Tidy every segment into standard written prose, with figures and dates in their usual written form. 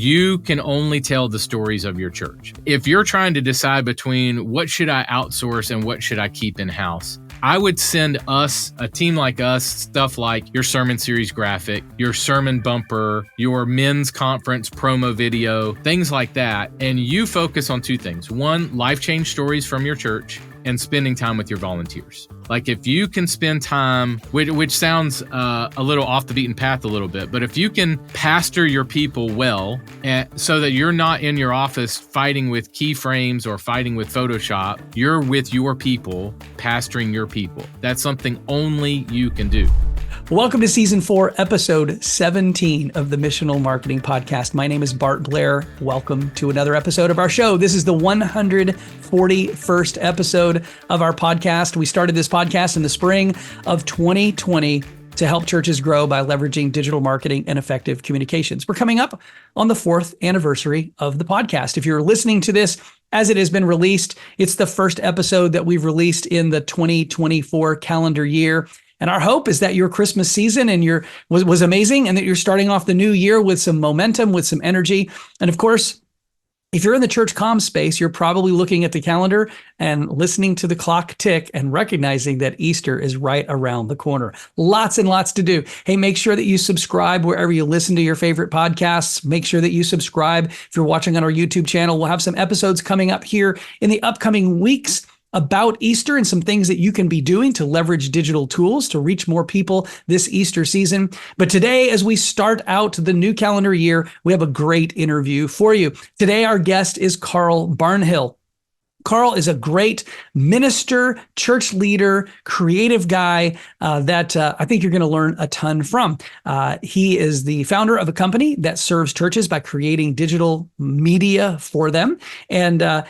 you can only tell the stories of your church. If you're trying to decide between what should I outsource and what should I keep in-house, I would send us, a team like us, stuff like your sermon series graphic, your sermon bumper, your men's conference promo video, things like that. And you focus on two things. One, life change stories from your church, and spending time with your volunteers. Like if you can spend time, which sounds a little off the beaten path a little bit, but if you can pastor your people well, so that you're not in your office fighting with keyframes or fighting with Photoshop, you're with your people, pastoring your people. That's something only you can do. Welcome to Season 4, Episode 17 of the Missional Marketing Podcast. My name is Bart Blair. Welcome to another episode of our show. This is the 141st episode of our podcast. We started this podcast in the spring of 2020 to help churches grow by leveraging digital marketing and effective communications. We're coming up on the 4th anniversary of the podcast. If you're listening to this as it has been released, it's the first episode that we've released in the 2024 calendar year. And our hope is that your Christmas season and was amazing, and that you're starting off the new year with some momentum, with some energy. And of course, if you're in the church comm space, you're probably looking at the calendar and listening to the clock tick and recognizing that Easter is right around the corner. Lots and lots to do. Hey, make sure that you subscribe wherever you listen to your favorite podcasts. Make sure that you subscribe if you're watching on our YouTube channel. We'll have some episodes coming up here in the upcoming weeks about Easter and some things that you can be doing to leverage digital tools to reach more people this Easter season. But today, as we start out the new calendar year, we have a great interview for you. Today, our guest is Carl Barnhill. Carl is a great minister, church leader, creative guy that I think you're going to learn a ton from. He is the founder of a company that serves churches by creating digital media for them. And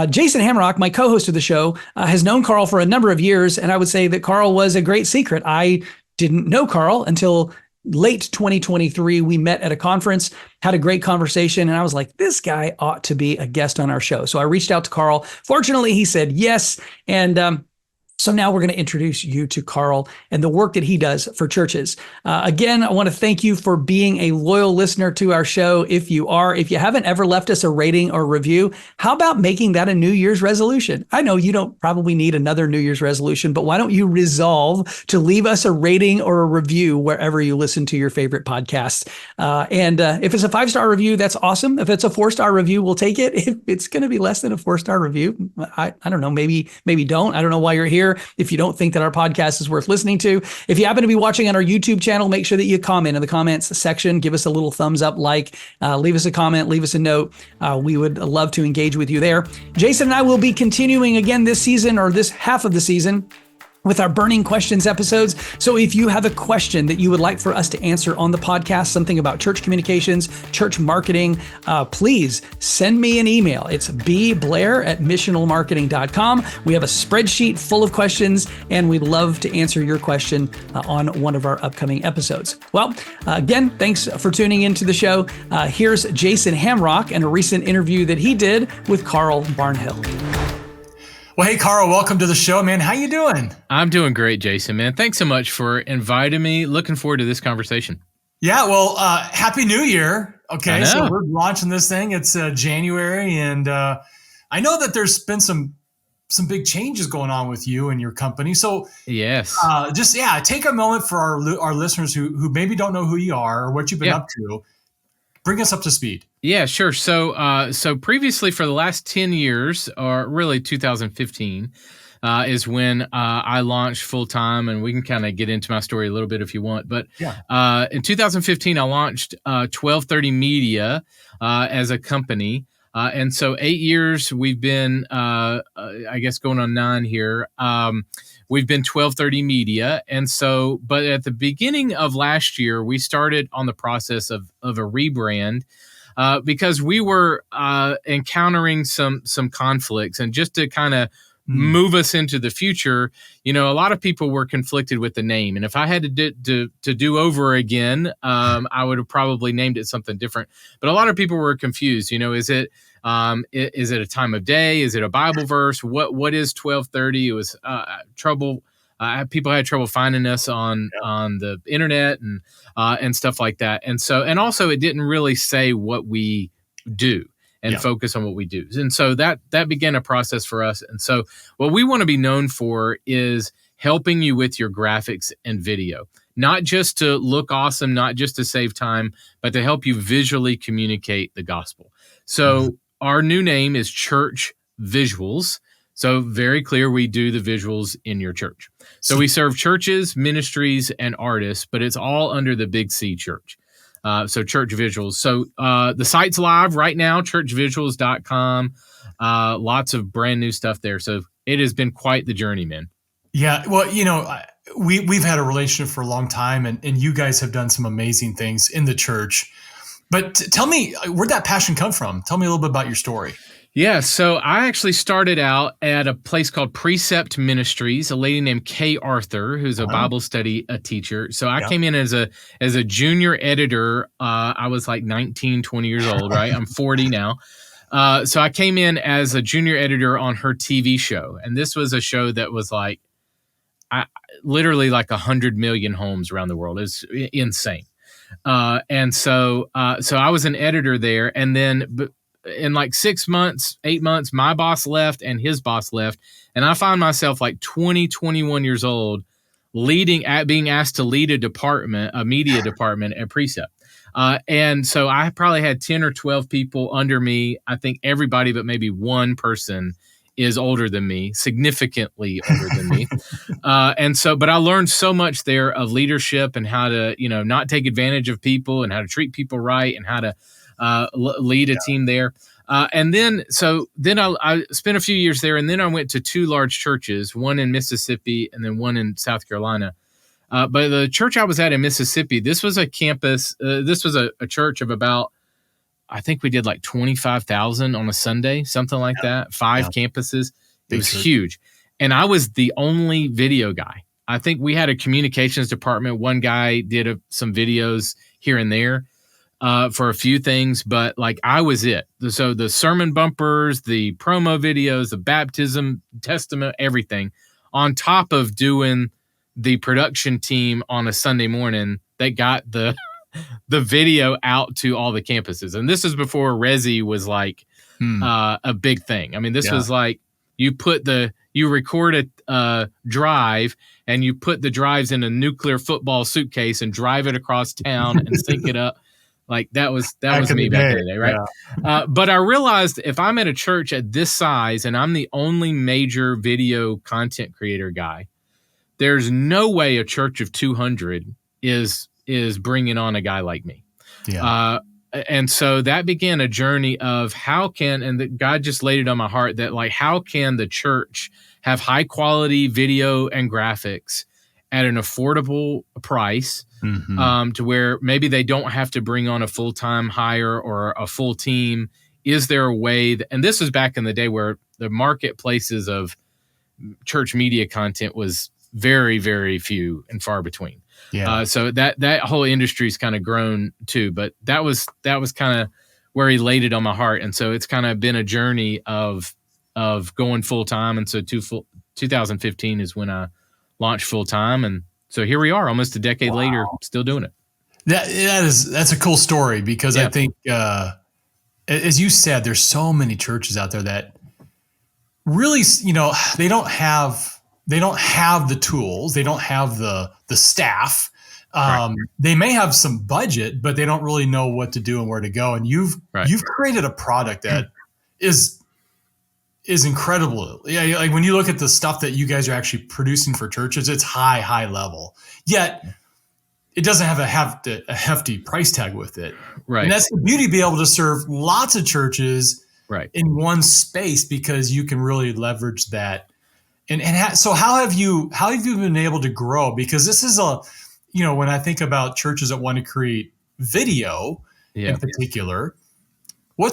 Jason Hamrock, my co-host of the show, has known Carl for a number of years, and I would say that Carl was a great secret. I didn't know Carl until late 2023. We met at a conference, had a great conversation, and I was like, this guy ought to be a guest on our show. So I reached out to Carl. Fortunately, he said yes, and so now we're going to introduce you to Carl and the work that he does for churches. Again, I want to thank you for being a loyal listener to our show. If you haven't ever left us a rating or review, how about making that a New Year's resolution? I know you don't probably need another New Year's resolution, but why don't you resolve to leave us a rating or a review wherever you listen to your favorite podcasts? And if it's a 5-star review, that's awesome. If it's a 4-star review, we'll take it. If it's going to be less than a 4-star review, I don't know, maybe don't. I don't know why you're here. If you don't think that our podcast is worth listening to, if you happen to be watching on our YouTube channel, make sure that you comment in the comments section. Give us a little thumbs up, leave us a comment, leave us a note. We would love to engage with you there. Jason and I will be continuing again this season, or this half of the season, with our Burning Questions episodes. So if you have a question that you would like for us to answer on the podcast, something about church communications, church marketing, please send me an email. It's bblair@missionalmarketing.com. We have a spreadsheet full of questions, and we'd love to answer your question on one of our upcoming episodes. Well, again, thanks for tuning into the show. Here's Jason Hamrock and a recent interview that he did with Carl Barnhill. Well, hey, Carl, welcome to the show, man. How you doing? I'm doing great, Jason, man. Thanks so much for inviting me. Looking forward to this conversation. Yeah, well, Happy New Year. Okay, so we're launching this thing. It's January, and I know that there's been some big changes going on with you and your company. So yes, take a moment for our listeners who maybe don't know who you are or what you've been up to. Bring us up to speed. Yeah, sure. So previously, for the last 10 years, or really 2015, is when I launched full time, and we can kind of get into my story a little bit if you want. But in 2015, I launched 1230 Media as a company. And so 8 years we've been, I guess, going on 9 here. We've been 1230 Media. And so, but at the beginning of last year, we started on the process of a rebrand because we were encountering some conflicts. And just to kind of move us into the future, a lot of people were conflicted with the name. And if I had to do over again, I would have probably named it something different. But a lot of people were confused. Is it a time of day? Is it a Bible verse? What is 1230? It was trouble People had trouble finding us on the internet and stuff like that. And also it didn't really say what we do and focus on what we do. And so that began a process for us. And so what we want to be known for is helping you with your graphics and video, not just to look awesome, not just to save time, but to help you visually communicate the gospel. So our new name is Church Visuals. So very clear, we do the visuals in your church. So we serve churches, ministries, and artists, but it's all under the Big C Church. So Church Visuals. So the site's live right now, churchvisuals.com. Lots of brand new stuff there. So it has been quite the journey, man. Yeah. Well, we've had a relationship for a long time, and you guys have done some amazing things in the church. But tell me, where'd that passion come from? Tell me a little bit about your story. Yeah, so I actually started out at a place called Precept Ministries, a lady named Kay Arthur, who's a Bible study teacher. So I came in as a junior editor. I was like 19, 20 years old, right? I'm 40 now. So I came in as a junior editor on her TV show. And this was a show that was like, literally like 100 million homes around the world. It's insane. And so I was an editor there. And then in like 6 months, 8 months, my boss left and his boss left. And I found myself like 20, 21 years old being asked to lead a media department at Precept. And so I probably had 10 or 12 people under me. I think everybody but maybe one person is older than me, significantly older than me. But I learned so much there of leadership and how to, not take advantage of people and how to treat people right and how to lead a team there. Then I spent a few years there, and then I went to 2 large churches, one in Mississippi and then one in South Carolina. But the church I was at in Mississippi, this was a campus. This was a church of about, I think we did like 25,000 on a Sunday, something like that. 5 campuses. It was huge. And I was the only video guy. I think we had a communications department. One guy did some videos here and there for a few things, but like I was it. So the sermon bumpers, the promo videos, the baptism, testament, everything, on top of doing the production team on a Sunday morning that got the video out to all the campuses. And this is before Resi was like a big thing. I mean, this was like you record a drive and you put the drives in a nuclear football suitcase and drive it across town and sync it up. Like that was me back in the day, right? Yeah. But I realized if I'm at a church at this size and I'm the only major video content creator guy, there's no way a church of 200 is bringing on a guy like me. Yeah. And so that began a journey of God just laid it on my heart that like, how can the church have high quality video and graphics at an affordable price, to where maybe they don't have to bring on a full-time hire or a full team? Is there a way and this was back in the day where the marketplaces of church media content was very, very few and far between. Yeah. So that whole industry's kind of grown too, but that was kind of where he laid it on my heart. And so it's kind of been a journey of going full time. And so 2015 is when I launched full time. And so here we are almost a decade later, still doing it. That's a cool story because I think, as you said, there's so many churches out there that really, they don't have the tools. They don't have the staff. Right. They may have some budget, but they don't really know what to do and where to go. And you've created a product that is incredible. Yeah. Like when you look at the stuff that you guys are actually producing for churches, it's high level, yet it doesn't have a hefty price tag with it. Right. And that's the beauty, be able to serve lots of churches in one space because you can really leverage that. So how have you been able to grow? Because this is when I think about churches that want to create video in particular, in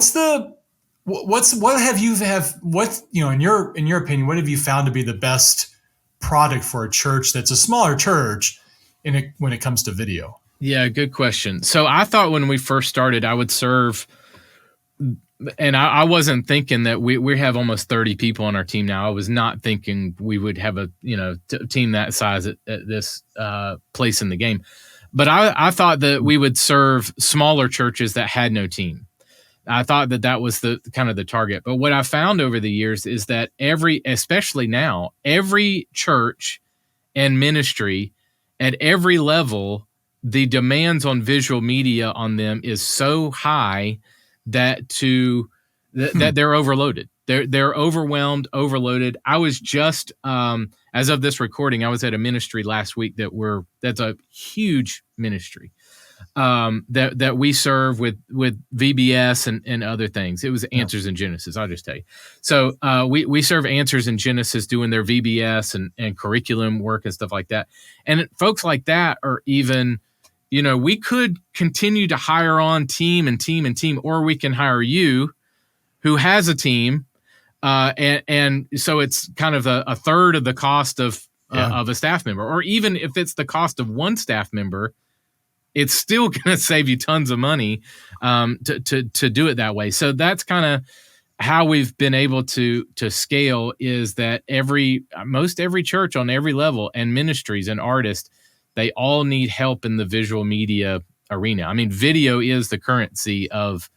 your opinion, what have you found to be the best product for a church that's a smaller church when it comes to video? Yeah, good question. So I thought when we first started, I would serve and I wasn't thinking that we have almost 30 people on our team now. I was not thinking we would have a team that size at this place in the game. But I thought that we would serve smaller churches that had no team. I thought that was the kind of the target. But what I found over the years is that especially now, every church and ministry at every level, the demands on visual media on them is so high that they're overloaded. They're overwhelmed, overloaded. I was just as of this recording, I was at a ministry last week that's a huge ministry that we serve with VBS and other things. It was Answers in Genesis. I'll just tell you. So we serve Answers in Genesis doing their VBS and curriculum work and stuff like that. And folks like that are even, we could continue to hire on team, or we can hire you who has a team. And so it's kind of a third of the cost of a staff member, or even if it's the cost of one staff member, it's still going to save you tons of money to do it that way. So that's kind of how we've been able to scale, is that most every church on every level and ministries and artists, they all need help in the visual media arena. I mean, video is the currency of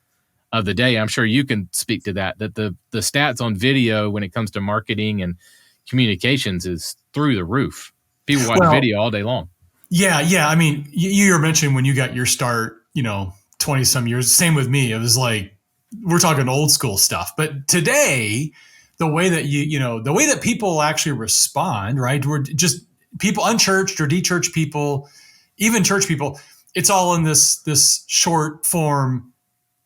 the day. I'm sure you can speak to that the stats on video when it comes to marketing and communications is through the roof. People watch video all day long. Yeah. I mean, you were mentioning when you got your start, 20 some years, same with me. It was like, we're talking old school stuff, but today, the way that the way that people actually respond, right? We're just people, unchurched or de-churched people, even church people, it's all in this short form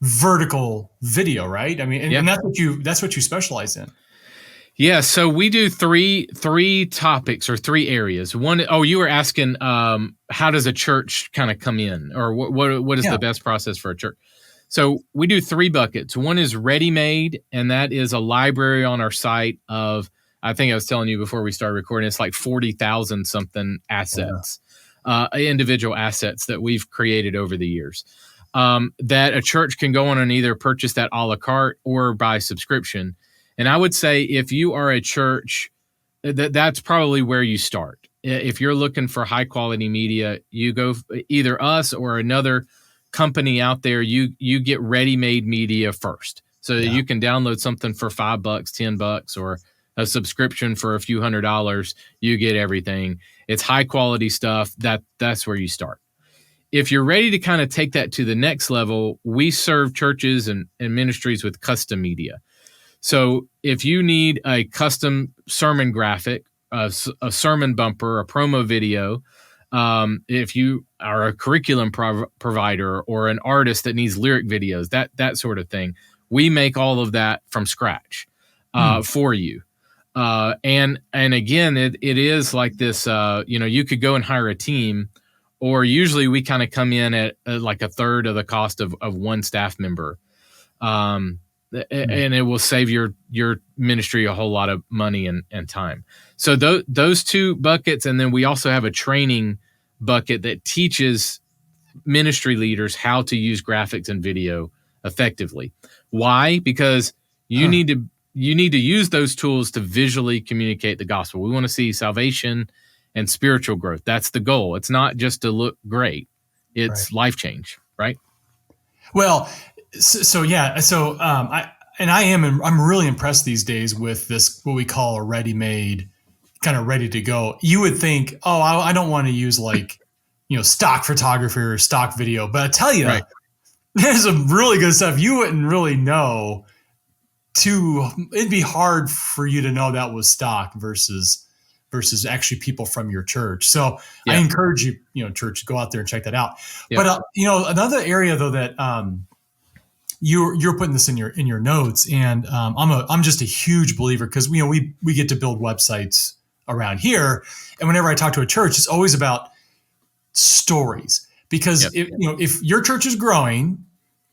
vertical video, right? I mean, and that's what you specialize in. Yeah, so we do three topics or three areas. One, you were asking how does a church kind of come in, or what is the best process for a church? So we do three buckets. One is ready-made, and that is a library on our site of, I think I was telling you before we started recording, it's like 40,000 something assets, individual assets that we've created over the years. That a church can go on and either purchase that a la carte or by subscription. And I would say if you are a church, that's probably where you start. If you're looking for high quality media, you go either us or another company out there. You get ready-made media first, so that you can download something for $5, $10, or a subscription for a few $100s. You get everything. It's high quality stuff. That's where you start. If you're ready to kind of take that to the next level, we serve churches and ministries with custom media. So if you need a custom sermon graphic, a sermon bumper, a promo video, if you are a curriculum provider or an artist that needs lyric videos, that sort of thing, we make all of that from scratch for you. And again, it is like this, you could go and hire a team, or usually we kind of come in at like a third of the cost of one staff member. And it will save your ministry a whole lot of money and time. So those two buckets, and then we also have a training bucket that teaches ministry leaders how to use graphics and video effectively. Why? Because you need to use those tools to visually communicate the gospel. We want to see salvation and spiritual growth. That's the goal. It's not just to look great. It's life change, right? Well, I'm really impressed these days with this, what we call a ready-made, kind of ready to go. You would think, I don't want to use stock photography or stock video, but I tell you, there's some really good stuff you wouldn't really know. It'd be hard for you to know that was stock versus actually people from your church. So I encourage you, church, go out there and check that out. Yeah. But another area though that you're putting this in your notes, and I'm just a huge believer, because we get to build websites around here, and whenever I talk to a church, it's always about stories, because if your church is growing,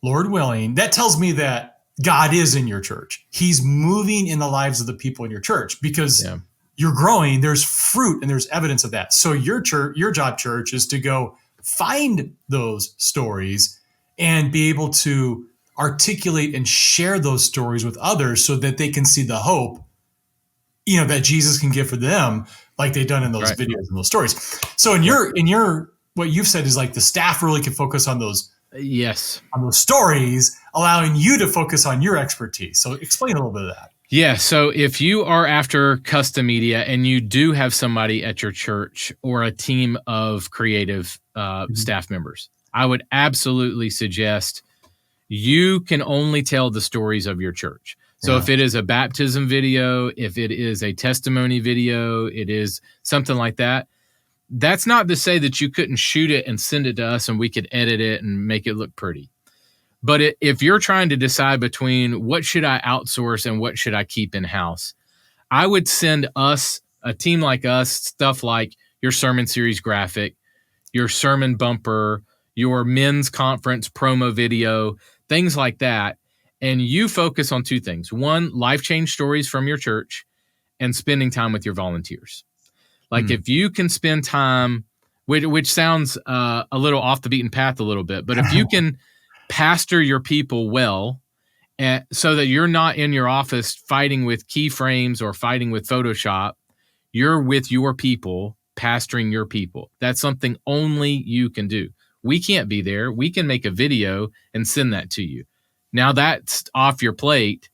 Lord willing, that tells me that God is in your church. He's moving in the lives of the people in your church, because you're growing. There's fruit and there's evidence of that. So your job, church, is to go find those stories and be able to articulate and share those stories with others so that they can see the hope, you know, that Jesus can give for them, like they've done in those videos and those stories. So in your what you've said is like the staff really can focus on those on those stories, allowing you to focus on your expertise. So explain a little bit of that. Yeah. So if you are after custom media and you do have somebody at your church or a team of creative staff members, I would absolutely suggest you can only tell the stories of your church. So if it is a baptism video, if it is a testimony video, it is something like that. That's not to say that you couldn't shoot it and send it to us and we could edit it and make it look pretty. But if you're trying to decide between what should I outsource and what should I keep in-house, I would send us, a team like us, stuff like your sermon series graphic, your sermon bumper, your men's conference promo video, things like that. And you focus on two things. One, life change stories from your church, and spending time with your volunteers. Like if you can spend time, which sounds a little off the beaten path a little bit, but if you can pastor your people well, so that you're not in your office fighting with keyframes or fighting with Photoshop, you're with your people, pastoring your people. That's something only you can do. We can't be there. We can make a video and send that to you. Now that's off your plate.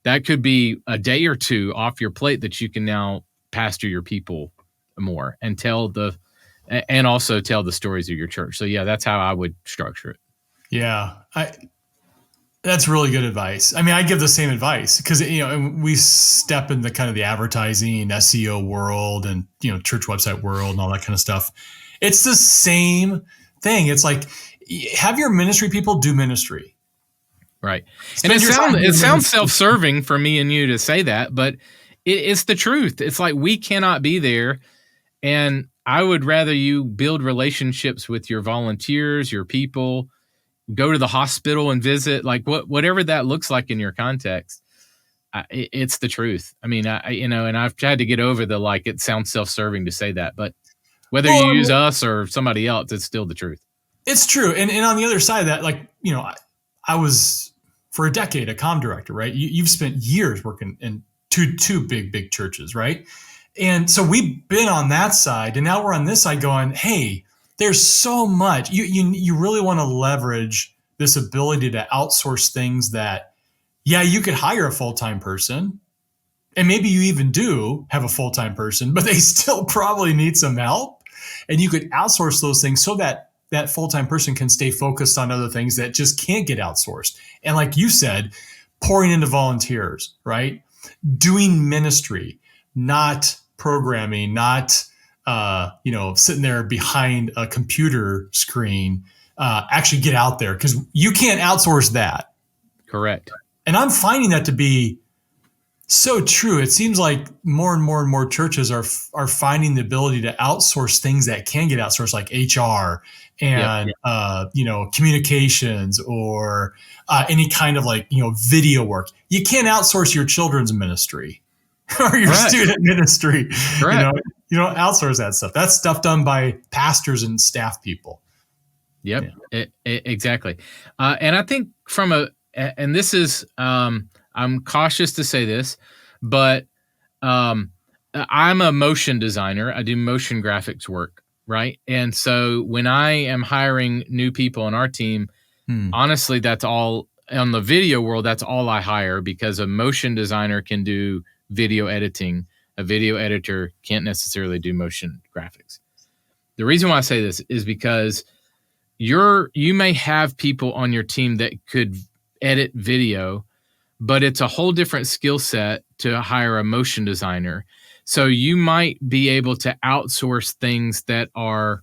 That could be a day or two off your plate that you can now pastor your people more and also tell the stories of your church. So yeah, that's how I would structure it. Yeah. That's really good advice. I mean, I give the same advice because, you know, we step in the kind of the advertising, SEO world and, you know, church website world and all that kind of stuff. It's the same thing. It's like, have your ministry people do ministry. Right. And it sounds self-serving for me and you to say that, but it's the truth. It's like, we cannot be there. And I would rather you build relationships with your volunteers, your people, go to the hospital and visit, like whatever that looks like in your context. It's the truth. I mean, and I've tried to get over it sounds self-serving to say that, but whether you use us or somebody else, it's still the truth. It's true. And on the other side of that, like, you know, I was for a decade a comm director, right? You've spent years working in two big churches, right? And so we've been on that side, and now we're on this side going, hey, there's so much. You really want to leverage this ability to outsource things that, yeah, you could hire a full-time person, and maybe you even do have a full-time person, but they still probably need some help. And you could outsource those things so that that full-time person can stay focused on other things that just can't get outsourced. And like you said, pouring into volunteers, right? Doing ministry, not programming, not sitting there behind a computer screen. Actually get out there, because you can't outsource that. Correct. And I'm finding that to be so true. It seems like more and more churches are finding the ability to outsource things that can get outsourced, like HR and communications or any kind of video work. You can't outsource your children's ministry or your student ministry. Correct. You don't outsource that stuff. That's stuff done by pastors and staff people. Yep, exactly. And I think and this is, I'm cautious to say this, but I'm a motion designer. I do motion graphics work, right? And so when I am hiring new people on our team, honestly, that's all, on the video world, that's all I hire, because a motion designer can do video editing. A video editor can't necessarily do motion graphics. The reason why I say this is because you may have people on your team that could edit video, but it's a whole different skill set to hire a motion designer. So you might be able to outsource things that are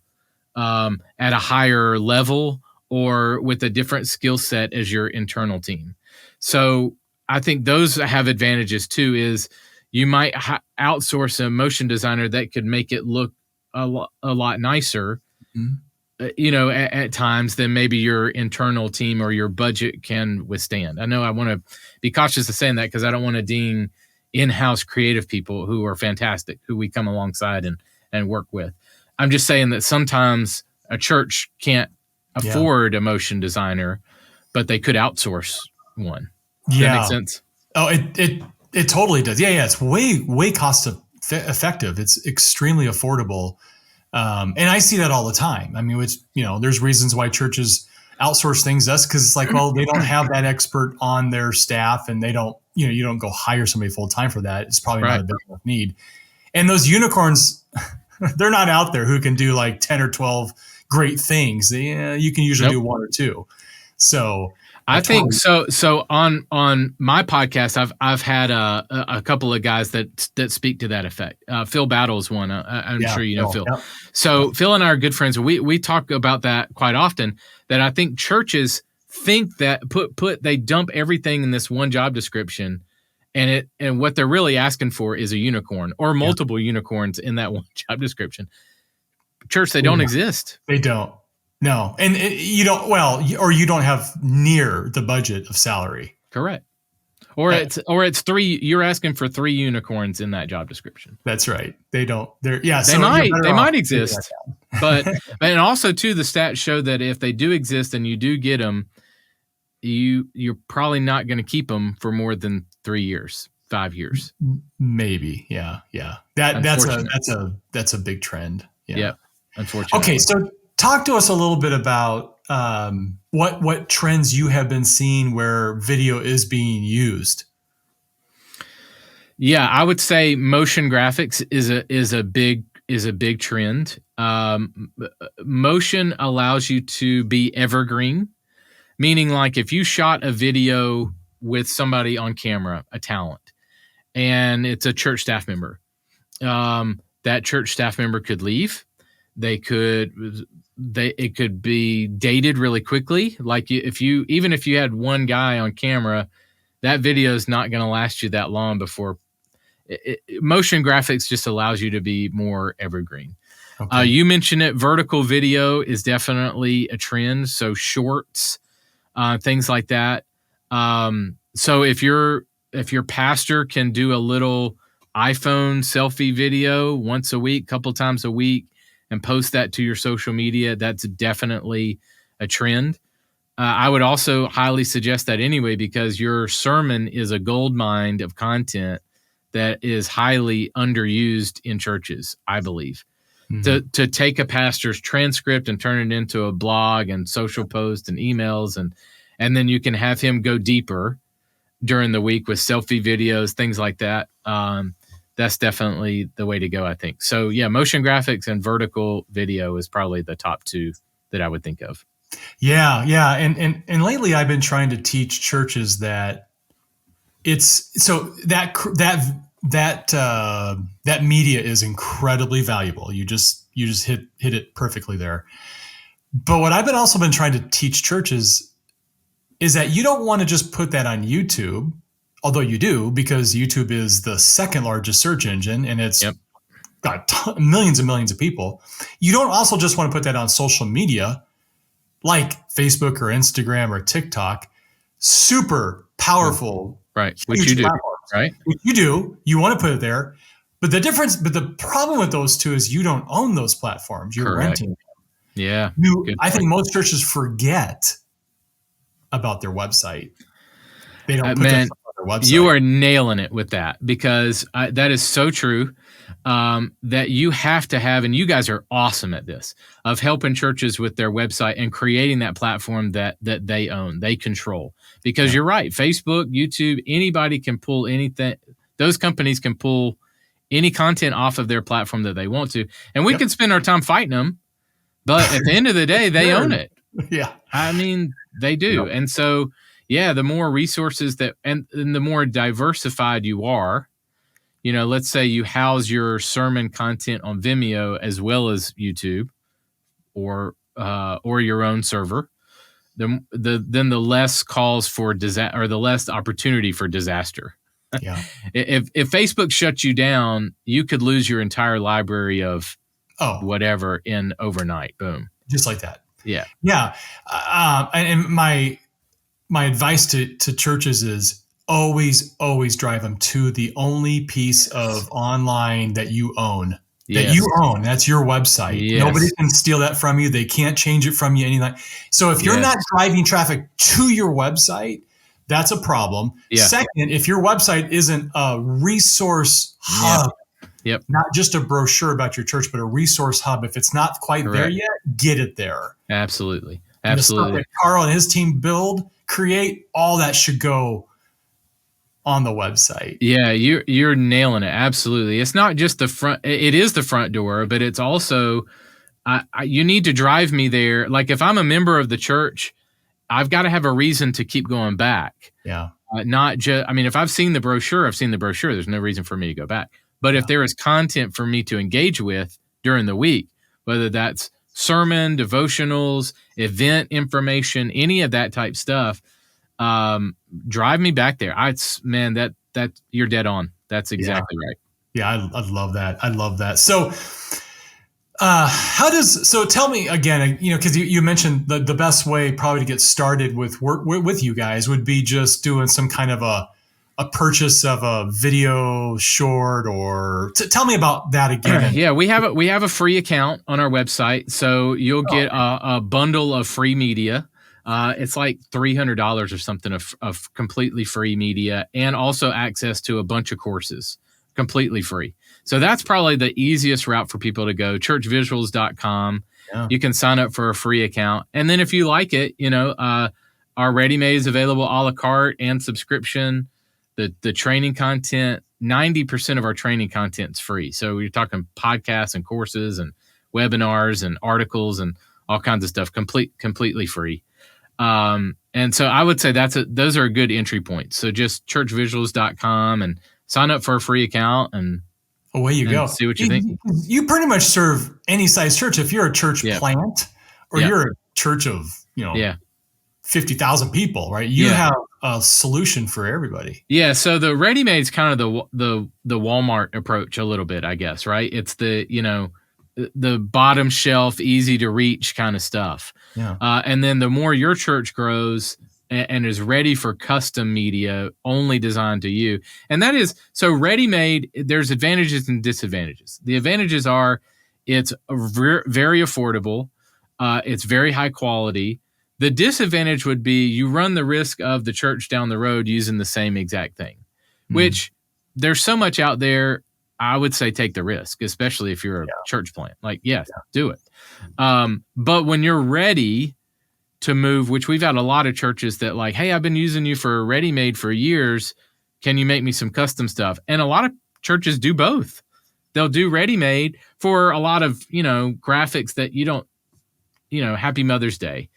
at a higher level or with a different skill set as your internal team. So I think those have advantages too, is you might outsource a motion designer that could make it look a lot nicer, at times than maybe your internal team or your budget can withstand. I know I want to be cautious of saying that, because I don't want to ding in-house creative people who are fantastic, who we come alongside and work with. I'm just saying that sometimes a church can't afford a motion designer, but they could outsource one. Does that make sense? Oh, it totally does. Yeah. It's way cost effective. It's extremely affordable. And I see that all the time. I mean, there's reasons why churches outsource things to us, because it's like, well, they don't have that expert on their staff, and they don't, you don't go hire somebody full time for that. It's probably not a big enough need. And those unicorns, they're not out there who can do like 10 or 12 great things. You can usually do one or two. So I think so. So on my podcast, I've had a couple of guys that speak to that effect. Phil Battle is one. I'm sure you know Phil. Yeah. So Phil and I are good friends. We talk about that quite often. That I think churches think that they dump everything in this one job description, and what they're really asking for is a unicorn or multiple unicorns in that one job description. Church, they don't exist. They don't. No. And you don't, or you don't have near the budget of salary. Correct. Or it's three, you're asking for 3 unicorns in that job description. That's right. They don't, they might exist, but, and also too, the stats show that if they do exist and you do get them, you're probably not going to keep them for more than 3 years, 5 years. Maybe. Yeah. That's a big trend. Yeah. Yep. Unfortunately. Okay. So talk to us a little bit about what trends you have been seeing where video is being used. Yeah, I would say motion graphics is a big trend. Motion allows you to be evergreen, meaning like if you shot a video with somebody on camera, a talent, and it's a church staff member, that church staff member could leave. It could be dated really quickly. Like even if you had one guy on camera, that video is not going to last you that long before. Motion graphics just allows you to be more evergreen. Okay. You mentioned it. Vertical video is definitely a trend. So shorts, things like that. So if your pastor can do a little iPhone selfie video once a week, couple times a week, and post that to your social media, that's definitely a trend. I would also highly suggest that anyway, because your sermon is a gold mine of content that is highly underused in churches, I believe. Mm-hmm. To take a pastor's transcript and turn it into a blog and social post and emails, and then you can have him go deeper during the week with selfie videos, things like that. That's definitely the way to go, I think. So yeah, motion graphics and vertical video is probably the top 2 that I would think of. Yeah. And lately I've been trying to teach churches that that media is incredibly valuable. You just hit it perfectly there. But what I've also been trying to teach churches is that you don't want to just put that on YouTube. Although you do, because YouTube is the second largest search engine, and it's got millions and millions of people. You don't also just want to put that on social media like Facebook or Instagram or TikTok. Super powerful. Right. Which you do. Right. Which you do. You want to put it there. But the problem with those two is you don't own those platforms. You're renting them. Yeah. I think most churches forget about their website. They don't put that on their website. You are nailing it with that, because that is so true. That you have to have, and you guys are awesome at this, of helping churches with their website and creating that platform that they own, they control. Because you're right, Facebook, YouTube, anybody can pull anything. Those companies can pull any content off of their platform that they want to, and we can spend our time fighting them. But at the end of the day, they own it. Yeah, I mean, they do, and so the more resources and the more diversified you are. Let's say you house your sermon content on Vimeo as well as YouTube, or your own server. Then the less calls for disaster, or the less opportunity for disaster. Yeah. If Facebook shuts you down, you could lose your entire library of whatever in overnight. Boom. Just like that. Yeah. Yeah. And my advice to churches is, always drive them to the only piece of online that you own that you own. That's your website. Yes. Nobody can steal that from you. They can't change it from you. Anything. So if you're not driving traffic to your website, that's a problem. Yeah. Second, if your website isn't a resource hub, not just a brochure about your church, but a resource hub, if it's not quite there yet, get it there. Absolutely. And the stuff that Carl and his team create, all that should go on the website. Yeah, you're nailing it. Absolutely. It's not just the front. It is the front door, but it's also, you need to drive me there. Like if I'm a member of the church, I've got to have a reason to keep going back. Yeah. Not just, if I've seen the brochure, There's no reason for me to go back. But if there is content for me to engage with during the week, whether that's sermon, devotionals, event information, any of that type stuff, drive me back there. That you're dead on. That's exactly right. Yeah, I love that. I love that. So, tell me again, because you mentioned the best way probably to get started with work with you guys would be just doing some kind of a purchase of a video short, or tell me about that again. Yeah, we have a free account on our website, so you'll get a bundle of free media. It's like $300 or something of completely free media, and also access to a bunch of courses completely free. So that's probably the easiest route for people to go. Churchvisuals.com. Yeah. You can sign up for a free account, and then if you like it, our ready-made is available a la carte and subscription. The training content, 90% of our training content is free. So you're talking podcasts and courses and webinars and articles and all kinds of stuff, completely free. And so I would say those are a good entry points. So just churchvisuals.com and sign up for a free account and away you go. See what you think. You pretty much serve any size church. If you're a church plant or you're a church of, 50,000 people, right? You have a solution for everybody. Yeah. So the ready-made is kind of the Walmart approach a little bit, I guess, right? It's the bottom shelf, easy to reach kind of stuff. Yeah. And then the more your church grows and is ready for custom media only designed to you. And that is, so ready-made, there's advantages and disadvantages. The advantages are it's very affordable. It's very high quality. The disadvantage would be you run the risk of the church down the road using the same exact thing, which there's so much out there. I would say take the risk, especially if you're a church plant. Like, do it. But when you're ready to move, which we've had a lot of churches that like, hey, I've been using you for ready-made for years. Can you make me some custom stuff? And a lot of churches do both. They'll do ready-made for a lot of, graphics that you don't, Happy Mother's Day.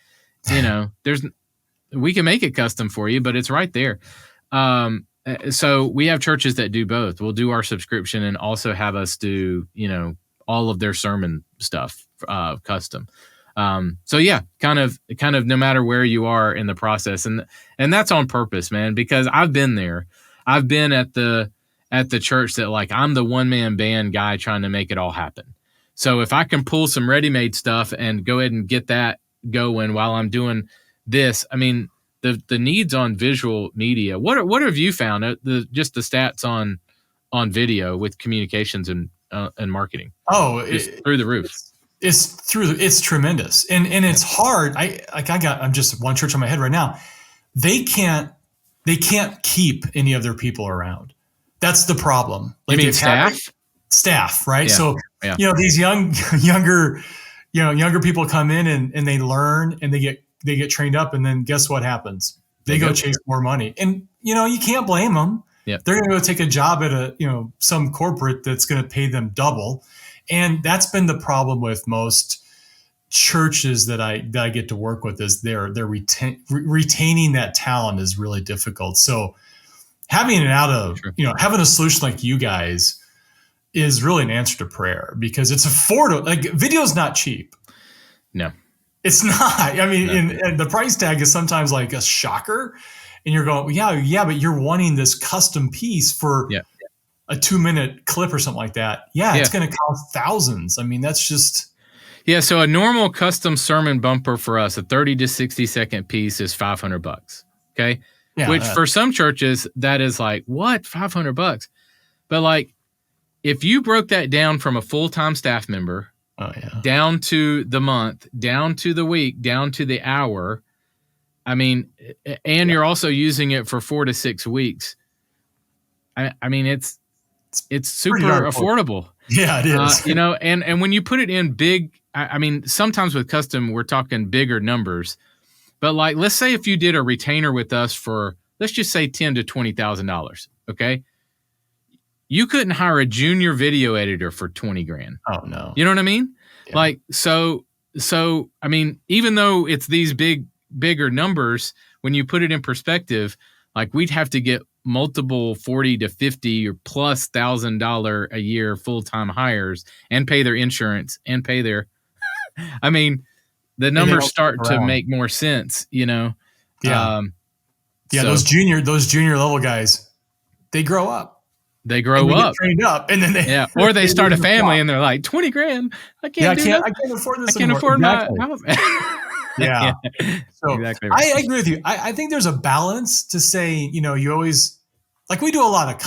We can make it custom for you, but it's right there. So we have churches that do both. We'll do our subscription and also have us do, all of their sermon stuff, custom. So yeah, kind of no matter where you are in the process. And that's on purpose, man, because I've been there. I've been at the church that like, I'm the one-man band guy trying to make it all happen. So if I can pull some ready-made stuff and go ahead and get that going while I'm doing this, the needs on visual media. What have you found? Just the stats on video with communications and marketing. Oh, through the roof. It's tremendous, and it's hard. I'm just one church on my head right now. They can't keep any of their people around. That's the problem. Like, you mean staff? Staff, right? Yeah. So these younger people come in and they learn and they get trained up, and then guess what happens? They go chase more money, and you can't blame them. Yep. They're going to go take a job at some corporate that's going to pay them double, and that's been the problem with most churches that I get to work with. Is they're retaining that talent is really difficult. So having it out of having a solution like you guys is really an answer to prayer, because it's affordable. Like, video's not cheap. No, it's not. And the price tag is sometimes like a shocker, and you're going, yeah, but you're wanting this custom piece for a 2-minute clip or something like that. It's going to cost thousands. That's just. Yeah. So a normal custom sermon bumper for us, a 30 to 60 second piece, is $500. Okay. Yeah, which for some churches that is like, what, $500? But like, if you broke that down from a full-time staff member down to the month, down to the week, down to the hour, I mean, and you're also using it for 4 to 6 weeks. I mean, it's super affordable. Yeah, it is. And when you put it in big, I mean, sometimes with custom, we're talking bigger numbers. But like, let's say if you did a retainer with us for, let's just say $10,000 to $20,000. Okay. You couldn't hire a junior video editor for $20,000. Oh no. You know what I mean? Yeah. Like, so, I mean, even though it's these bigger numbers, when you put it in perspective, like we'd have to get multiple $40,000 to $50,000 or plus $1,000 a year full-time hires and pay their insurance and pay their, I mean, the numbers start to make more sense, Yeah. Those junior level guys, they grow up. They grow up, get trained up, and then or they start a family, and they're like $20,000. I can't afford this. I can't afford my house. Yeah. So exactly right. I agree with you. I think there's a balance to say, you always, like we do a lot of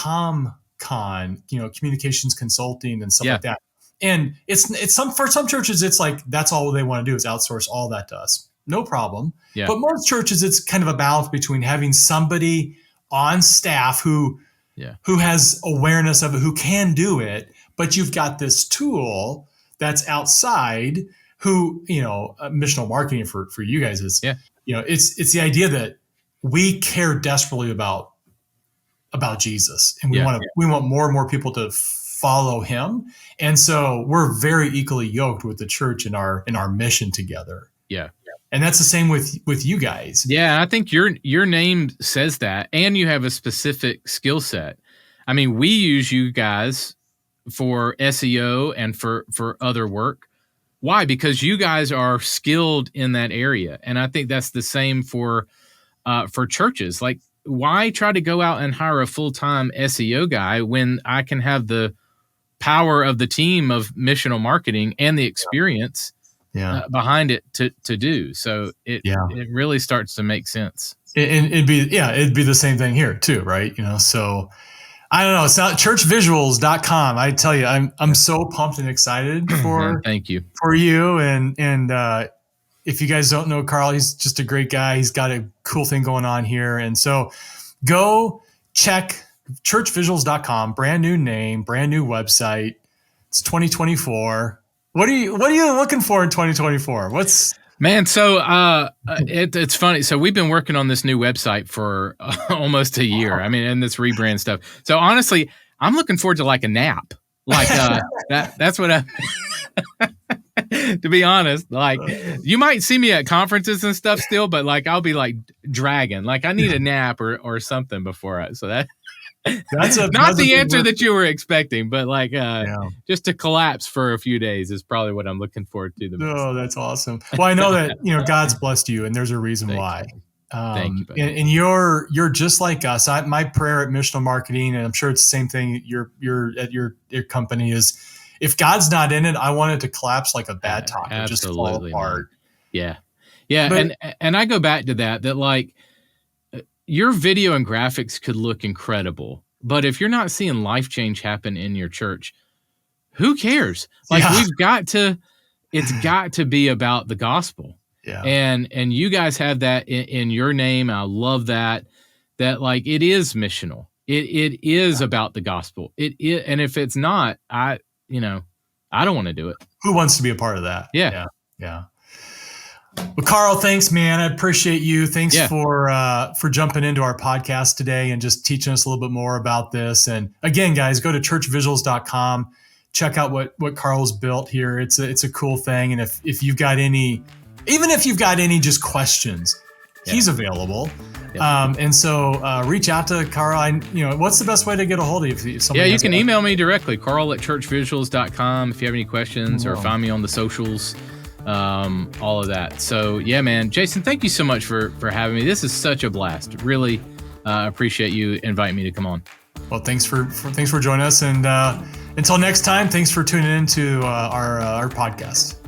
communications consulting and stuff like that. And it's for some churches, it's like, that's all they want to do is outsource all that to us. No problem. Yeah. But most churches, it's kind of a balance between having somebody on staff who has awareness of it, who can do it, but you've got this tool that's outside who, missional marketing for you guys is, it's the idea that we care desperately about Jesus, and we want more and more people to follow him. And so we're very equally yoked with the church in our mission together. Yeah. And that's the same with you guys. Yeah, I think your name says that, and you have a specific skill set. I mean, we use you guys for SEO and for other work. Why? Because you guys are skilled in that area, and I think that's the same for churches. Like, why try to go out and hire a full-time SEO guy when I can have the power of the team of missional marketing and the experience behind it to do? So it really starts to make sense. It'd be the same thing here too, right? So I don't know. It's not churchvisuals.com. I tell you, I'm so pumped and excited for thank you for you. And if you guys don't know Carl, he's just a great guy. He's got a cool thing going on here. And so go check churchvisuals.com, brand new name, brand new website. It's 2024. What are you looking for in 2024? Man, so it's funny. So we've been working on this new website for almost a year. I mean, and this rebrand stuff. So honestly, I'm looking forward to like a nap. Like that's what I to be honest, like you might see me at conferences and stuff still, but like I'll be like dragging. Like I need a nap or something before that's not the answer that you were expecting, but like just to collapse for a few days is probably what I'm looking forward to the most. Oh, that's awesome. Well, I know that God's blessed you, and there's a reason why. Thank you. And you're just like us. My prayer at Missional Marketing, and I'm sure it's the same thing. You're at your company is, if God's not in it, I want it to collapse like a bad taco, just fall apart. Yeah. But, and I go back to that like your video and graphics could look incredible, but if you're not seeing life change happen in your church, who cares? Like it's got to be about the gospel. Yeah. And you guys have that in your name. I love that like it is missional. It is about the gospel. It is, and if it's not, I don't want to do it. Who wants to be a part of that? Yeah. Well, Carl, thanks, man. I appreciate you. Thanks for jumping into our podcast today and just teaching us a little bit more about this. And again, guys, go to churchvisuals.com. Check out what Carl's built here. It's a cool thing. And if you've got any just questions, he's available. Yeah. And so reach out to Carl. What's the best way to get a hold of you? You can email me directly, carl@churchvisuals.com, if you have any questions or find me on the socials, all of that. So yeah, man, Jason, thank you so much for having me. This is such a blast. Really appreciate you inviting me to come on. Well, thanks for joining us. And until next time, thanks for tuning in to our podcast.